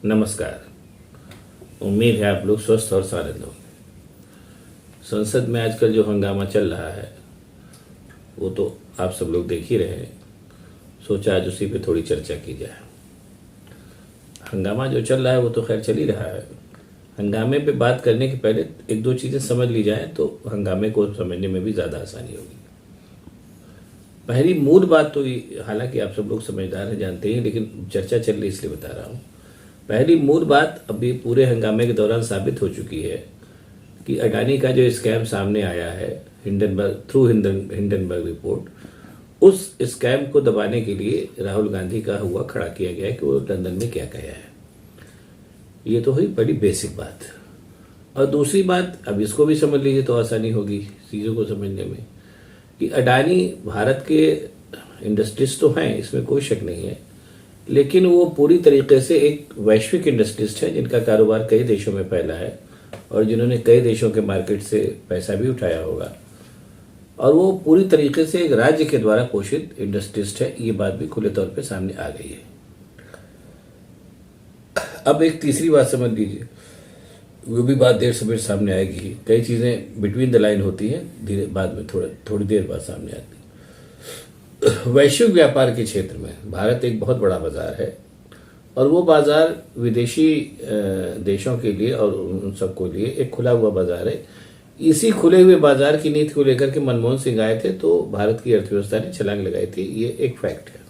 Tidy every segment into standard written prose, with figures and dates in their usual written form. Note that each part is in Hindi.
नमस्कार। उम्मीद है आप लोग स्वस्थ और सारे लोग। संसद में आजकल जो हंगामा चल रहा है वो तो आप सब लोग देख ही रहे हैं। सोचा आज उसी पे थोड़ी चर्चा की जाए। हंगामा जो चल रहा है वो तो खैर चल ही रहा है। हंगामे पे बात करने के पहले एक दो चीज़ें समझ ली जाए तो हंगामे को समझने में भी ज़्यादा आसानी होगी। पहली मूल बात तो हालांकि आप सब लोग समझदार हैं, जानते हैं, लेकिन चर्चा चल रही इसलिए बता रहा हूँ। पहली मूल बात अभी पूरे हंगामे के दौरान साबित हो चुकी है कि अडानी का जो स्कैम सामने आया है हिंडनबर्ग रिपोर्ट, उस स्कैम को दबाने के लिए राहुल गांधी का हुआ खड़ा किया गया है कि वो लंदन में क्या कहा है। ये तो हुई बड़ी बेसिक बात। और दूसरी बात, अब इसको भी समझ लीजिए तो आसानी होगी चीज़ों को समझने में, कि अडानी भारत के इंडस्ट्रिस्ट तो हैं, इसमें कोई शक नहीं है, लेकिन वो पूरी तरीके से एक वैश्विक इंडस्ट्रिस्ट है जिनका कारोबार कई देशों में फैला है और जिन्होंने कई देशों के मार्केट से पैसा भी उठाया होगा, और वो पूरी तरीके से एक राज्य के द्वारा पोषित इंडस्ट्रिस्ट है। ये बात भी खुले तौर पे सामने आ गई है। अब एक तीसरी बात समझ लीजिए, वो भी बात देर सवेर सामने आएगी। कई चीज़ें बिटवीन द लाइन होती हैं, धीरे बाद में थोड़ी देर बाद सामने आती है। वैश्विक व्यापार के क्षेत्र में भारत एक बहुत बड़ा बाजार है और वो बाजार विदेशी देशों के लिए और उन सबको लिए एक खुला हुआ बाजार है। इसी खुले हुए बाजार की नीति को लेकर के मनमोहन सिंह आए थे तो भारत की अर्थव्यवस्था ने छलांग लगाई थी। ये एक फैक्ट है।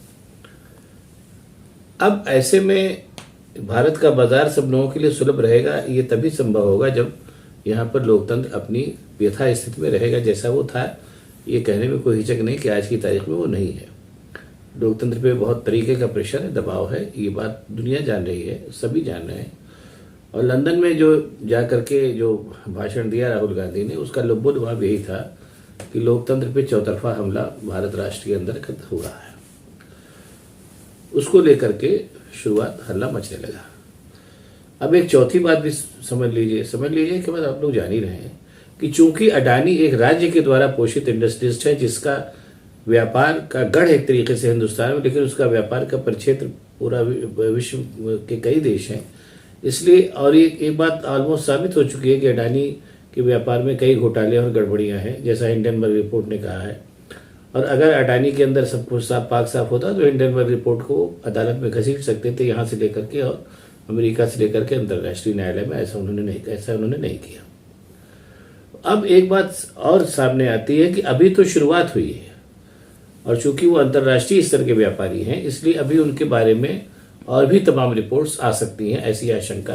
अब ऐसे में भारत का बाजार सब लोगों के लिए सुलभ रहेगा, ये तभी संभव होगा जब यहाँ पर लोकतंत्र अपनी यथा स्थिति में रहेगा जैसा वो था। ये कहने में कोई हिचक नहीं कि आज की तारीख में वो नहीं है। लोकतंत्र पे बहुत तरीके का प्रेशर है, दबाव है, ये बात दुनिया जान रही है, सभी जान रहे हैं। और लंदन में जो जा करके जो भाषण दिया राहुल गांधी ने, उसका लुब्बुल जवाब यही था कि लोकतंत्र पे चौतरफा हमला भारत राष्ट्र के अंदर हुआ है। उसको लेकर के शुरुआत हल्ला मचने लगा। अब एक चौथी बात भी समझ लीजिए कि बस आप लोग जान ही रहे हैं कि चूंकि अडानी एक राज्य के द्वारा पोषित इंडस्ट्रिस्ट है जिसका व्यापार का गढ़ एक तरीके से हिंदुस्तान में, लेकिन उसका व्यापार का परिक्षेत्र पूरा विश्व के कई देश हैं, इसलिए और एक बात ऑलमोस्ट साबित हो चुकी है कि अडानी के व्यापार में कई घोटाले और गड़बड़ियां हैं, जैसा हिंडनबर्ग रिपोर्ट ने कहा है। और अगर अडानी के अंदर सब कुछ साफ होता तो हिंडनबर्ग रिपोर्ट को अदालत में घसीट सकते थे, यहाँ से लेकर के और अमेरिका से लेकर के अंतर्राष्ट्रीय न्यायालय में। ऐसा उन्होंने नहीं किया। अब एक बात और सामने आती है कि अभी तो शुरुआत हुई है और चूंकि वो अंतर्राष्ट्रीय स्तर के व्यापारी हैं, इसलिए अभी उनके बारे में और भी तमाम रिपोर्ट्स आ सकती हैं। ऐसी आशंका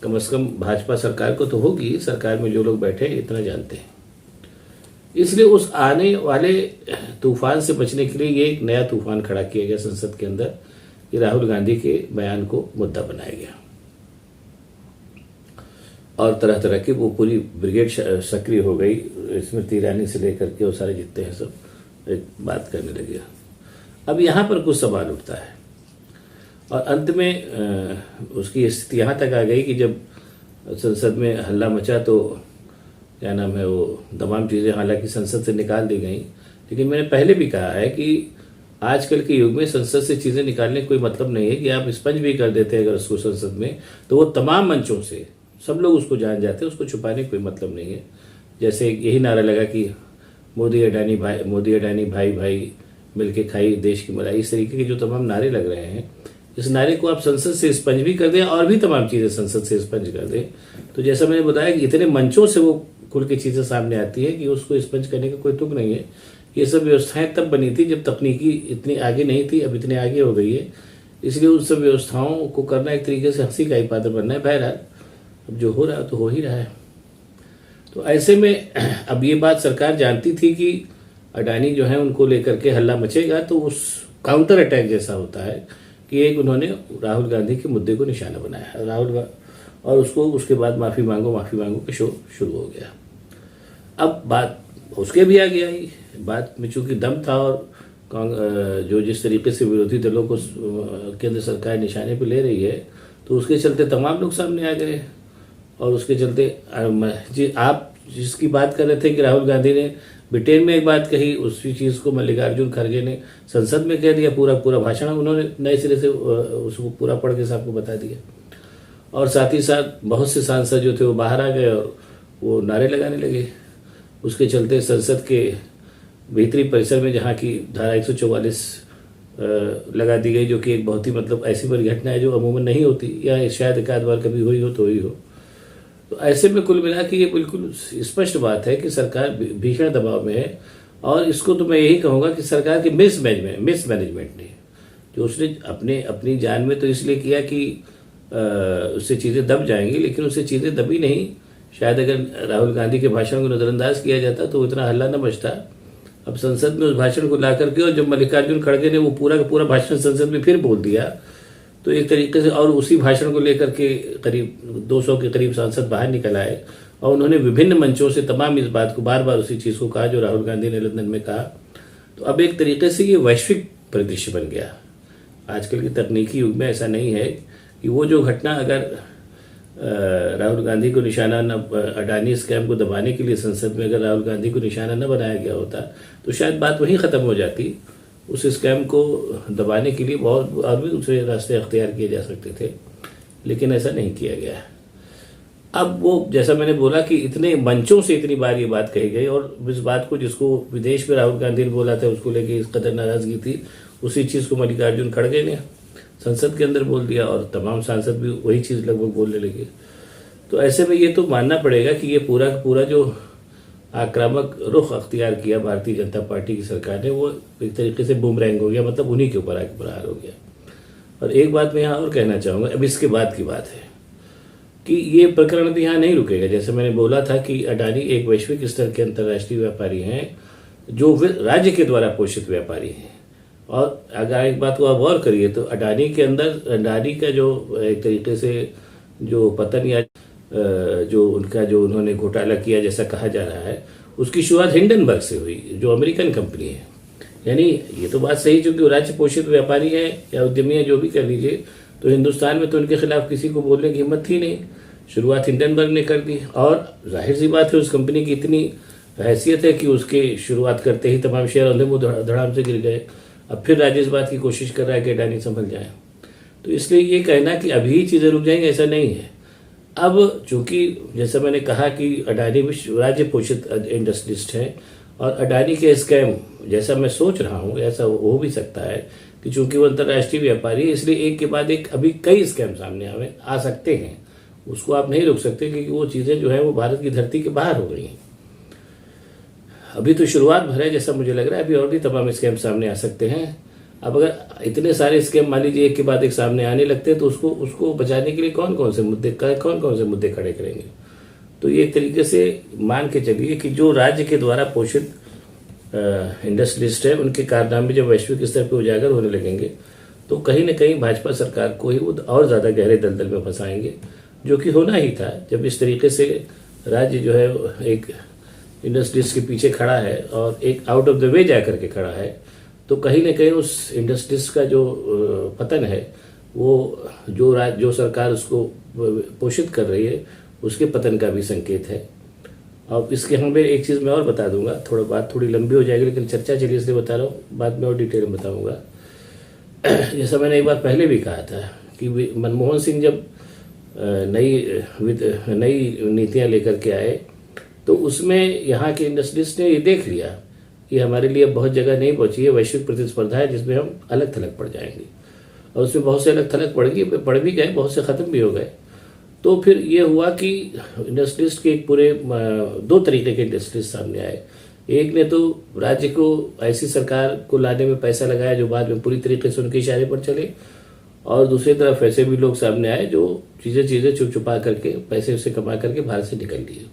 कम से कम भाजपा सरकार को तो होगी। सरकार में जो लोग बैठे हैं इतना जानते हैं। इसलिए उस आने वाले तूफान से बचने के लिए ये एक नया तूफान खड़ा किया गया संसद के अंदर, कि राहुल गांधी के बयान को मुद्दा बनाया गया और तरह तरह की वो पूरी ब्रिगेड सक्रिय हो गई। स्मृति ईरानी से लेकर के वो सारे जितने हैं सब एक बात करने लगे। अब यहाँ पर कुछ सवाल उठता है और अंत में उसकी स्थिति यहाँ तक आ गई कि जब संसद में हल्ला मचा तो क्या नाम है वो तमाम चीज़ें हालांकि संसद से निकाल दी गई, लेकिन मैंने पहले भी कहा है कि आजकल के युग में संसद से चीज़ें निकालने का कोई मतलब नहीं है कि आप स्पंज भी कर देते हैं अगर उसको संसद में, तो वो तमाम मंचों से सब लोग उसको जान जाते हैं, उसको छुपाने का कोई मतलब नहीं है। जैसे यही नारा लगा कि मोदी अडानी भाई भाई मिलके खाई देश की मलाई, इस तरीके के जो तमाम नारे लग रहे हैं, इस नारे को आप संसद से स्पंज भी कर दें और भी तमाम चीज़ें संसद से स्पंज कर दें, तो जैसा मैंने बताया कि इतने मंचों से वो खुल के चीज़ें सामने आती है कि उसको स्पंज करने का कोई तुक नहीं है। ये सब व्यवस्थाएं तब बनी थी जब तकनीकी इतनी आगे नहीं थी, अब इतने आगे हो गई है, इसलिए उन सब व्यवस्थाओं को करना एक तरीके से हंसी का ही पात्र बनना है। बहरहाल अब जो हो रहा है तो हो ही रहा है। तो ऐसे में अब ये बात सरकार जानती थी कि अडानी जो है उनको लेकर के हल्ला मचेगा, तो उस काउंटर अटैक जैसा होता है कि एक उन्होंने राहुल गांधी के मुद्दे को निशाना बनाया और उसके बाद माफ़ी मांगो के शो शुरू हो गया। अब बात उसके भी आ गया ही बात में, चूंकि दम था और जो जिस तरीके से विरोधी दलों को केंद्र सरकार निशाने पे ले रही है, तो उसके चलते तमाम लोग सामने आ गए। और उसके चलते आप जिसकी बात कर रहे थे कि राहुल गांधी ने ब्रिटेन में एक बात कही, उसी चीज़ को मल्लिकार्जुन खड़गे ने संसद में कह दिया। पूरा भाषण उन्होंने नए सिरे से उसको पूरा पढ़ के सबको बता दिया। और साथ ही साथ बहुत से सांसद जो थे वो बाहर आ गए और वो नारे लगाने लगे। उसके चलते संसद के भीतरी परिसर में, जहाँ की धारा 144 लगा दी गई, जो कि एक बहुत ही मतलब ऐसी बड़ी घटना है जो अमूमन नहीं होती, या शायद एक आध बार कभी हुई हो तो हुई हो। तो ऐसे में कुल मिला के ये बिल्कुल स्पष्ट बात है कि सरकार भीषण दबाव में है। और इसको तो मैं यही कहूँगा कि सरकार की मिसमैनेजमेंट ने, जो उसने अपनी जान में तो इसलिए किया कि उससे चीज़ें दब जाएंगी, लेकिन उससे चीज़ें दबी नहीं। शायद अगर राहुल गांधी के भाषण को नज़रअंदाज किया जाता तो इतना हल्ला न मचता। अब संसद में उस भाषण को ला करके, और जब मल्लिकार्जुन खड़गे ने वो पूरा का पूरा भाषण संसद में फिर बोल दिया, तो एक तरीके से, और उसी भाषण को लेकर के करीब 200 के करीब सांसद बाहर निकल आए और उन्होंने विभिन्न मंचों से तमाम इस बात को बार बार उसी चीज़ को कहा जो राहुल गांधी ने लंदन में कहा। तो अब एक तरीके से ये वैश्विक परिदृश्य बन गया। आजकल के तकनीकी युग में ऐसा नहीं है कि वो जो घटना अगर राहुल गांधी को निशाना न, अडानी स्कैम को दबाने के लिए संसद में अगर राहुल गांधी को निशाना न बनाया गया होता तो शायद बात वहीं ख़त्म हो जाती। उस स्कैम को दबाने के लिए बहुत और भी दूसरे रास्ते अख्तियार किए जा सकते थे, लेकिन ऐसा नहीं किया गया। अब वो, जैसा मैंने बोला कि इतने मंचों से इतनी बार ये बात कही गई, और इस बात को जिसको विदेश में राहुल गांधी ने बोला था उसको लेके इस कदर नाराजगी थी, उसी चीज़ को मल्लिकार्जुन खड़गे ने संसद के अंदर बोल दिया और तमाम सांसद भी वही चीज़ लगभग बोलने लगे। तो ऐसे में ये तो मानना पड़ेगा कि ये पूरा का पूरा जो आक्रामक रुख अख्तियार किया भारतीय जनता पार्टी की सरकार ने, वो एक तरीके से बूमरैंग हो गया, मतलब उन्हीं के ऊपर आके प्रहार हो गया। और एक बात मैं यहाँ और कहना चाहूँगा, अब इसके बाद की बात है कि ये प्रकरण भी यहाँ नहीं रुकेगा। जैसे मैंने बोला था कि अडानी एक वैश्विक स्तर के अंतर्राष्ट्रीय व्यापारी हैं जो राज्य के द्वारा पोषित व्यापारी हैं। और अगर एक बात को आप गौर करिए तो अडानी के अंदर, अडानी का जो एक तरीके से जो पतन या जो उनका जो उन्होंने घोटाला किया जैसा कहा जा रहा है, उसकी शुरुआत हिंडनबर्ग से हुई, जो अमेरिकन कंपनी है। यानी ये तो बात सही, चूंकि वो राज्य पोषित व्यापारी है या उद्यमी है, जो भी कर लीजिए, तो हिंदुस्तान में तो उनके खिलाफ किसी को बोलने की हिम्मत थी नहीं। शुरुआत हिंडनबर्ग ने कर दी, और जाहिर सी बात है उस कंपनी की इतनी हैसियत है कि उसके शुरुआत करते ही तमाम शेयर अंधे मुंह धड़ाम से गिर गए। अब फिर राज्य इस बात की कोशिश कर रहा है कि अडानी संभल जाए। तो इसलिए ये कहना कि अभी चीज़ें रुक जाएंगी, ऐसा नहीं है। अब चूंकि जैसा मैंने कहा कि अडानी विश्व राज्य पोषित इंडस्ट्रिस्ट है, और अडानी के स्कैम, जैसा मैं सोच रहा हूँ ऐसा हो भी सकता है कि चूंकि वो अंतर्राष्ट्रीय व्यापारी है, इसलिए एक के बाद एक अभी कई स्कैम सामने आ सकते हैं। उसको आप नहीं रोक सकते, क्योंकि वो चीज़ें जो है वो भारत की धरती के बाहर हो गई हैं। अभी तो शुरुआत भर है जैसा मुझे लग रहा है, अभी और भी तमाम स्कैम सामने आ सकते हैं। अब अगर इतने सारे स्कैम मान लीजिए एक के बाद एक सामने आने लगते हैं, तो उसको बचाने के लिए कौन कौन से मुद्दे खड़े करेंगे। तो ये एक तरीके से मान के चलिए कि जो राज्य के द्वारा पोषित इंडस्ट्रियलिस्ट है, उनके कारनामे जब वैश्विक स्तर पर उजागर होने लगेंगे, तो कहीं न कहीं भाजपा सरकार को ही वो और ज़्यादा गहरे दलदल में फंसाएंगे, जो कि होना ही था। जब इस तरीके से राज्य जो है एक इंडस्ट्रीज के पीछे खड़ा है और एक आउट ऑफ द वे जा करके खड़ा है, तो कहीं न कहीं उस इंडस्ट्रीज का जो पतन है, वो जो सरकार उसको पोषित कर रही है, उसके पतन का भी संकेत है। अब इसके हमें एक चीज़ मैं और बता दूंगा, बात थोड़ी लंबी हो जाएगी, लेकिन चर्चा चलिए इसलिए बता रहा हूँ, बाद में और डिटेल में बताऊंगा। जैसा मैंने एक बार पहले भी कहा था कि मनमोहन सिंह जब नई नीतियाँ लेकर के आए, तो उसमें यहाँ के इंडस्ट्रिस्ट ने ये देख लिया कि हमारे लिए बहुत जगह नहीं पहुंची है, वैश्विक प्रतिस्पर्धा है जिसमें हम अलग थलग पड़ जाएंगे। और उसमें बहुत से अलग थलग पड़ भी गए, बहुत से ख़त्म भी हो गए। तो फिर ये हुआ कि इंडस्ट्रिस्ट के एक पूरे 2 तरीके के इंडस्ट्रिस्ट सामने आए। एक ने तो राज्य को ऐसी सरकार को लाने में पैसा लगाया जो बाद में पूरी तरीके से उनके इशारे पर चले, और दूसरी तरफ ऐसे भी लोग सामने आए जो चीज़ें छुप छुपा करके पैसे उससे कमा करके भारत से निकल लिए।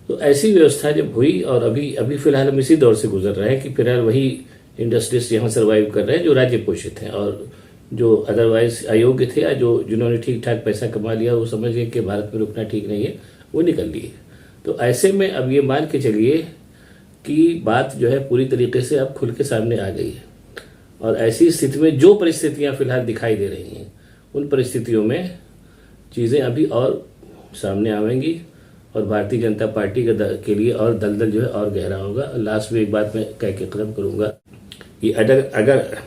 तो ऐसी व्यवस्था जब हुई, और अभी फिलहाल हम इसी दौर से गुजर रहे हैं कि फिलहाल वही इंडस्ट्रीज यहाँ सर्वाइव कर रहे हैं जो राज्य पोषित हैं, और जो अदरवाइज अयोग्य थे या जिन्होंने ठीक ठाक पैसा कमा लिया, वो समझ गए कि भारत में रुकना ठीक नहीं है, वो निकल लिए। तो ऐसे में अब ये मान के चलिए कि बात जो है पूरी तरीके से अब खुल के सामने आ गई है। और ऐसी स्थिति में जो परिस्थितियाँ फिलहाल दिखाई दे रही हैं, उन परिस्थितियों में चीज़ें अभी और सामने आवेंगी, और भारतीय जनता पार्टी के लिए और दलदल जो है और गहरा होगा। लास्ट में एक बात मैं कह के खत्म करूंगा कि अगर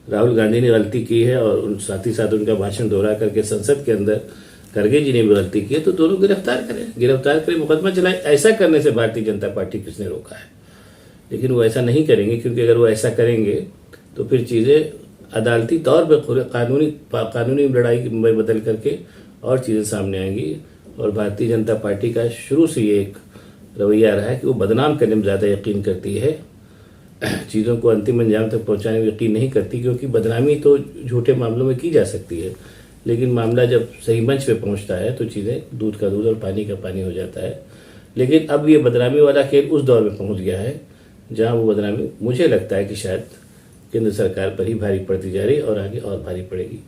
राहुल गांधी ने गलती की है और उन साथ ही साथ उनका भाषण दोहरा करके संसद के अंदर खड़गे जी ने भी गलती की है, तो दोनों गिरफ्तार करें, मुकदमा चलाएं। ऐसा करने से भारतीय जनता पार्टी किसने रोका है? लेकिन वो ऐसा नहीं करेंगे, क्योंकि अगर वो ऐसा करेंगे तो फिर चीज़ें अदालती तौर पर कानूनी लड़ाई में बदल करके और चीज़ें सामने आएंगी। और भारतीय जनता पार्टी का शुरू से ये एक रवैया रहा है कि वो बदनाम करने में ज़्यादा यकीन करती है, चीज़ों को अंतिम अंजाम तक पहुंचाने में यकीन नहीं करती। क्योंकि बदनामी तो झूठे मामलों में की जा सकती है, लेकिन मामला जब सही मंच पे पहुंचता है तो चीज़ें दूध का दूध और पानी का पानी हो जाता है। लेकिन अब ये बदनामी वाला खेल उस दौर में पहुंच गया है जहां वो बदनामी मुझे लगता है कि शायद केंद्र सरकार पर ही भारी पड़ती जा रही और आगे और भारी पड़ेगी।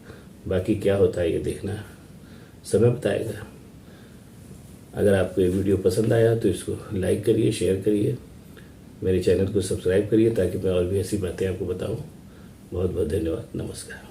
बाकी क्या होता है ये देखना समय बताएगा। अगर आपको ये वीडियो पसंद आया तो इसको लाइक करिए, शेयर करिए, मेरे चैनल को सब्सक्राइब करिए ताकि मैं और भी ऐसी बातें आपको बताऊं। बहुत बहुत धन्यवाद। नमस्कार।